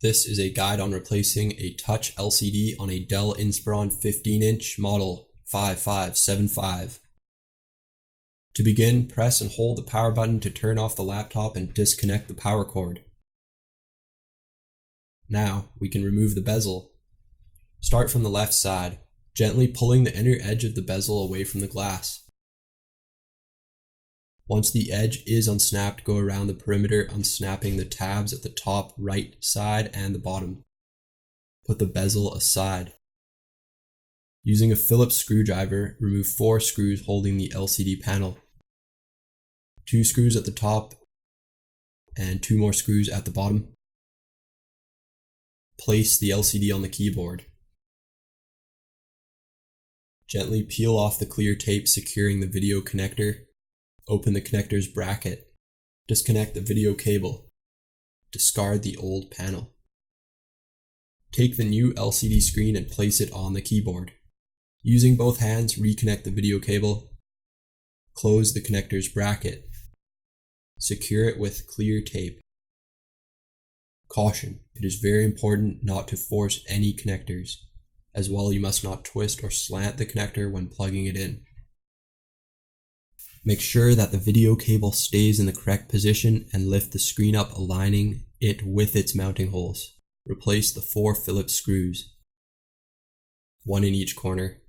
This is a guide on replacing a touch LCD on a Dell Inspiron 15-inch model 5575. To begin, press and hold the power button to turn off the laptop and disconnect the power cord. Now we can remove the bezel. Start from the left side, gently pulling the inner edge of the bezel away from the glass. Once the edge is unsnapped, go around the perimeter, unsnapping the tabs at the top right side and the bottom. Put the bezel aside. Using a Phillips screwdriver, remove 4 screws holding the LCD panel. 2 screws at the top and 2 more screws at the bottom. Place the LCD on the keyboard. Gently peel off the clear tape securing the video connector. Open the connector's bracket. Disconnect the video cable. Discard the old panel. Take the new LCD screen and place it on the keyboard. Using both hands, reconnect the video cable. Close the connector's bracket. Secure it with clear tape. Caution: it is very important not to force any connectors. As well, you must not twist or slant the connector when plugging it in. Make sure that the video cable stays in the correct position and lift the screen up, aligning it with its mounting holes. Replace the 4 Phillips screws, 1 in each corner.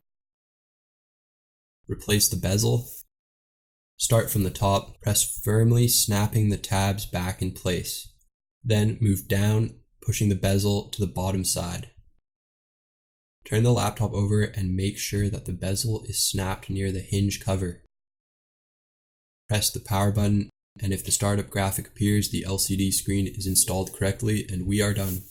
Replace the bezel. Start from the top, press firmly, snapping the tabs back in place. Then move down, pushing the bezel to the bottom side. Turn the laptop over and make sure that the bezel is snapped near the hinge cover. Press the power button, and if the startup graphic appears, the LCD screen is installed correctly, and we are done.